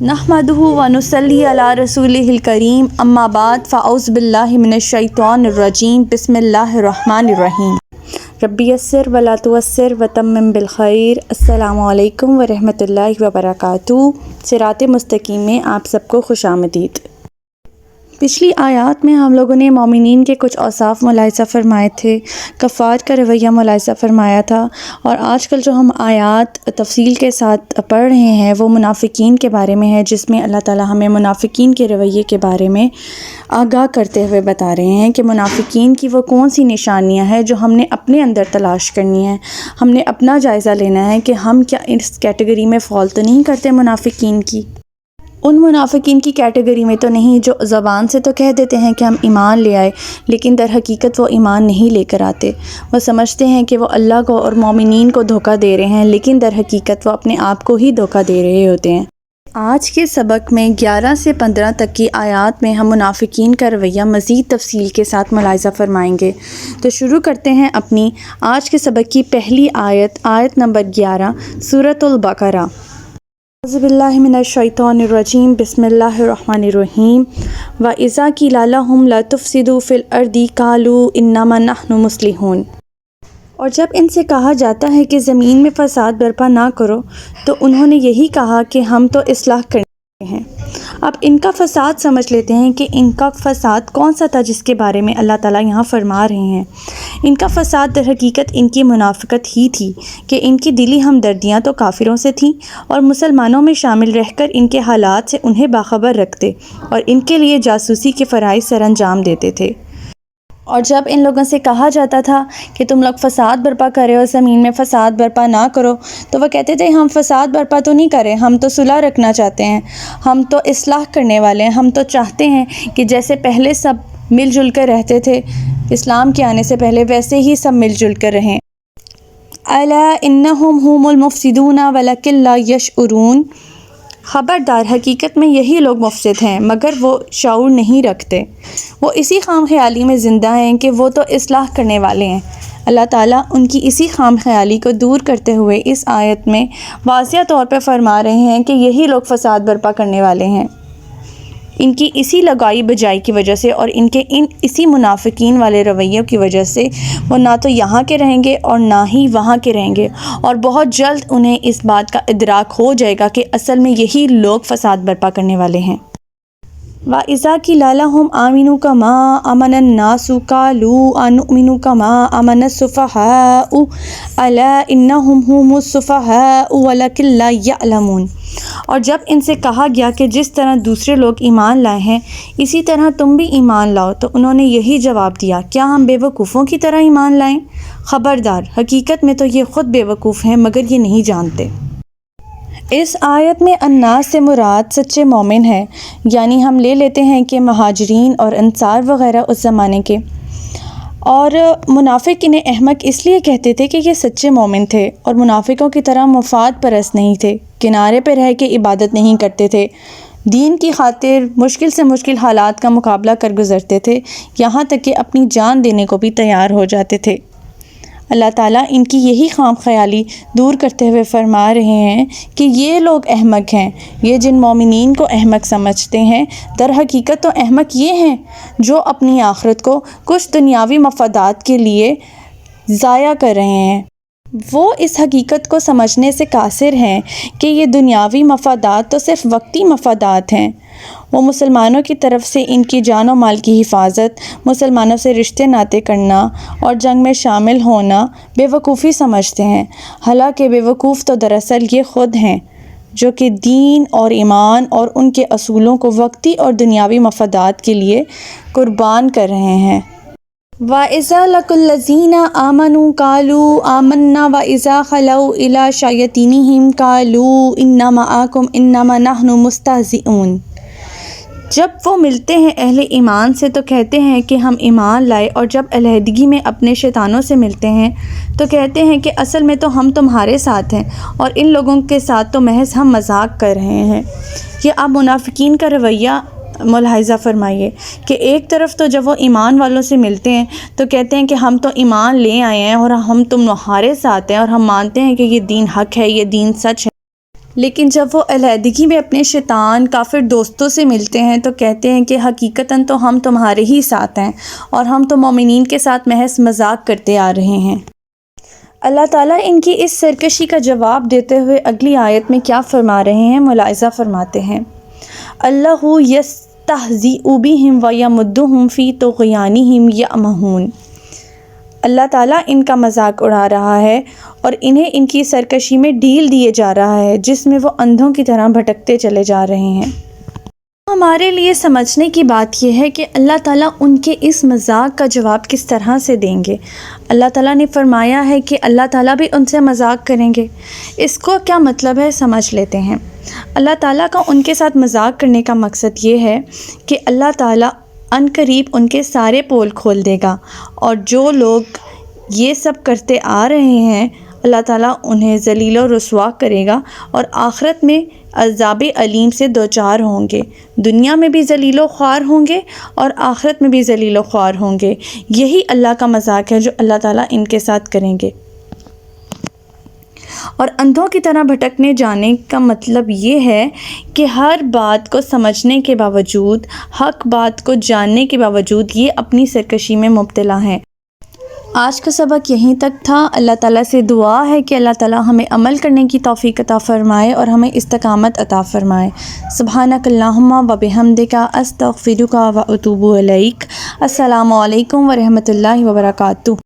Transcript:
نحمدہ و نصلی علی رسولہ الکریم اما بعد فاعوذ باللہ من الشیطان الرجیم بسم اللہ الرحمن الرحیم ربی یسر ولا تعسر وتمم بالخیر۔ السلام علیکم ورحمۃ اللہ وبرکاتہ۔ صراط مستقیم میں آپ سب کو خوش آمدید۔ پچھلی آیات میں ہم لوگوں نے مومنین کے کچھ اوصاف ملاحظہ فرمائے تھے، کفار کا رویہ ملاحظہ فرمایا تھا، اور آج کل جو ہم آیات تفصیل کے ساتھ پڑھ رہے ہیں وہ منافقین کے بارے میں ہے، جس میں اللہ تعالیٰ ہمیں منافقین کے رویے کے بارے میں آگاہ کرتے ہوئے بتا رہے ہیں کہ منافقین کی وہ کون سی نشانیاں ہیں جو ہم نے اپنے اندر تلاش کرنی ہے۔ ہم نے اپنا جائزہ لینا ہے کہ ہم کیا اس کیٹیگری میں فال تو نہیں کرتے منافقین کی، ان منافقین کی کیٹیگری میں تو نہیں جو زبان سے تو کہہ دیتے ہیں کہ ہم ایمان لے آئے، لیکن در حقیقت وہ ایمان نہیں لے کر آتے۔ وہ سمجھتے ہیں کہ وہ اللہ کو اور مومنین کو دھوکہ دے رہے ہیں، لیکن در حقیقت وہ اپنے آپ کو ہی دھوکہ دے رہے ہوتے ہیں۔ آج کے سبق میں 11 سے 15 تک کی آیات میں ہم منافقین کا رویہ مزید تفصیل کے ساتھ ملاحظہ فرمائیں گے۔ تو شروع کرتے ہیں اپنی آج کے سبق کی پہلی آیت نمبر 11 سورۃ البقرہ۔ اعوذ باللہ من الشیطان الرجیم بسم اللہ الرحمن الرحیم وَإِذَا قِيلَ لَهُمْ لَا تُفْسِدُوا فِي الْأَرْضِ قَالُوا إِنَّمَا نَحْنُ مُصْلِحُونَ، اور جب ان سے کہا جاتا ہے کہ زمین میں فساد برپا نہ کرو تو انہوں نے یہی کہا کہ ہم تو اصلاح کرنے ہیں۔ اب ان کا فساد سمجھ لیتے ہیں کہ ان کا فساد کون سا تھا جس کے بارے میں اللہ تعالیٰ یہاں فرما رہے ہیں۔ ان کا فساد در حقیقت ان کی منافقت ہی تھی کہ ان کی دلی ہمدردیاں تو کافروں سے تھیں اور مسلمانوں میں شامل رہ کر ان کے حالات سے انہیں باخبر رکھتے اور ان کے لیے جاسوسی کے فرائض سر انجام دیتے تھے۔ اور جب ان لوگوں سے کہا جاتا تھا کہ تم لوگ فساد برپا کرے اور زمین میں فساد برپا نہ کرو، تو وہ کہتے تھے ہم فساد برپا تو نہیں کریں، ہم تو صلح رکھنا چاہتے ہیں، ہم تو اصلاح کرنے والے ہیں، ہم تو چاہتے ہیں کہ جیسے پہلے سب مل جل کر رہتے تھے اسلام کے آنے سے پہلے، ویسے ہی سب مل جل کر رہیں۔ الا انہم هم المفسدون ولکن لا یشعرون، خبردار حقیقت میں یہی لوگ مفسد ہیں مگر وہ شعور نہیں رکھتے، وہ اسی خام خیالی میں زندہ ہیں کہ وہ تو اصلاح کرنے والے ہیں۔ اللہ تعالیٰ ان کی اسی خام خیالی کو دور کرتے ہوئے اس آیت میں واضح طور پہ فرما رہے ہیں کہ یہی لوگ فساد برپا کرنے والے ہیں۔ ان کی اسی لگائی بجائی کی وجہ سے اور ان کے اسی منافقین والے رویوں کی وجہ سے وہ نہ تو یہاں کے رہیں گے اور نہ ہی وہاں کے رہیں گے، اور بہت جلد انہیں اس بات کا ادراک ہو جائے گا کہ اصل میں یہی لوگ فساد برپا کرنے والے ہیں۔ وَإِذَا قِيلَ لَهُمْ آمِنُوا كَمَا آمَنَ النَّاسُ قَالُوا أَنُؤْمِنُ كَمَا آمَنَ السُّفَهَاءُ أَلَا إِنَّهُمْ هُمُ السُّفَهَاءُ وَلَكِن لَا يَعْلَمُونَ، اور جب ان سے کہا گیا کہ جس طرح دوسرے لوگ ایمان لائے ہیں اسی طرح تم بھی ایمان لاؤ، تو انہوں نے یہی جواب دیا کیا ہم بے وقوفوں کی طرح ایمان لائیں؟ خبردار حقیقت میں تو یہ خود بے وقوف ہیں مگر یہ نہیں جانتے۔ اس آیت میں الناس سے مراد سچے مومن ہے، یعنی ہم لے لیتے ہیں کہ مہاجرین اور انصار وغیرہ اس زمانے کے، اور منافق انہیں احمق اس لیے کہتے تھے کہ یہ سچے مومن تھے اور منافقوں کی طرح مفاد پرست نہیں تھے، کنارے پہ رہ کے عبادت نہیں کرتے تھے، دین کی خاطر مشکل سے مشکل حالات کا مقابلہ کر گزرتے تھے، یہاں تک کہ اپنی جان دینے کو بھی تیار ہو جاتے تھے۔ اللہ تعالیٰ ان کی یہی خام خیالی دور کرتے ہوئے فرما رہے ہیں کہ یہ لوگ احمق ہیں، یہ جن مومنین کو احمق سمجھتے ہیں در حقیقت تو احمق یہ ہیں جو اپنی آخرت کو کچھ دنیاوی مفادات کے لیے ضائع کر رہے ہیں۔ وہ اس حقیقت کو سمجھنے سے قاصر ہیں کہ یہ دنیاوی مفادات تو صرف وقتی مفادات ہیں۔ وہ مسلمانوں کی طرف سے ان کی جان و مال کی حفاظت، مسلمانوں سے رشتے ناطے کرنا اور جنگ میں شامل ہونا بے وقوفی سمجھتے ہیں، حالانکہ بے وقوف تو دراصل یہ خود ہیں جو کہ دین اور ایمان اور ان کے اصولوں کو وقتی اور دنیاوی مفادات کے لیے قربان کر رہے ہیں۔ وَإِذَا لَقُوا الَّذِينَ آمَنُوا قَالُوا آمَنَّا وَإِذَا خَلَوْا إِلَىٰ شَيَاطِينِهِمْ قَالُوا إِنَّا مَعَكُمْ إِنَّمَا نَحْنُ مُسْتَهْزِئُونَ، جب وہ ملتے ہیں اہل ایمان سے تو کہتے ہیں کہ ہم ایمان لائے، اور جب علیحدگی میں اپنے شیطانوں سے ملتے ہیں تو کہتے ہیں کہ اصل میں تو ہم تمہارے ساتھ ہیں اور ان لوگوں کے ساتھ تو محض ہم مذاق کر رہے ہیں۔ یہ آپ منافقین کا رویہ ملاحظہ فرمائیے کہ ایک طرف تو جب وہ ایمان والوں سے ملتے ہیں تو کہتے ہیں کہ ہم تو ایمان لے آئے ہیں اور ہم تمہارے ساتھ ہیں اور ہم مانتے ہیں کہ یہ دین حق ہے، یہ دین سچ ہے، لیکن جب وہ علیحدگی میں اپنے شیطان کافر دوستوں سے ملتے ہیں تو کہتے ہیں کہ حقیقتاً تو ہم تمہارے ہی ساتھ ہیں اور ہم تو مومنین کے ساتھ محض مذاق کرتے آ رہے ہیں۔ اللہ تعالیٰ ان کی اس سرکشی کا جواب دیتے ہوئے اگلی آیت میں کیا فرما رہے ہیں، ملاحظہ فرماتے ہیں، اللہ یستہزئ بہم ویمدہم فی طغیانہم یعمہون۔ اللہ تعالیٰ ان کا مذاق اڑا رہا ہے اور انہیں ان کی سرکشی میں ڈھیل دیے جا رہا ہے جس میں وہ اندھوں کی طرح بھٹکتے چلے جا رہے ہیں۔ ہمارے لیے سمجھنے کی بات یہ ہے کہ اللہ تعالیٰ ان کے اس مذاق کا جواب کس طرح سے دیں گے۔ اللہ تعالیٰ نے فرمایا ہے کہ اللہ تعالیٰ بھی ان سے مذاق کریں گے۔ اس کو کیا مطلب ہے سمجھ لیتے ہیں۔ اللہ تعالیٰ کا ان کے ساتھ مذاق کرنے کا مقصد یہ ہے کہ اللہ تعالیٰ عن قریب ان کے سارے پول کھول دے گا، اور جو لوگ یہ سب کرتے آ رہے ہیں اللہ تعالیٰ انہیں ذلیل و رسوا کرے گا اور آخرت میں عذاب علیم سے دوچار ہوں گے۔ دنیا میں بھی ذلیل و خوار ہوں گے اور آخرت میں بھی ذلیل و خوار ہوں گے۔ یہی اللہ کا مذاق ہے جو اللہ تعالیٰ ان کے ساتھ کریں گے۔ اور اندھوں کی طرح بھٹکنے جانے کا مطلب یہ ہے کہ ہر بات کو سمجھنے کے باوجود، حق بات کو جاننے کے باوجود یہ اپنی سرکشی میں مبتلا ہیں۔ آج کا سبق یہیں تک تھا۔ اللہ تعالیٰ سے دعا ہے کہ اللہ تعالیٰ ہمیں عمل کرنے کی توفیق عطا فرمائے اور ہمیں استقامت عطا فرمائے۔ سبحانک اللہم و بحمدک استغفرک و اتوب الیک۔ السلام علیکم ورحمۃ اللہ وبرکاتہ۔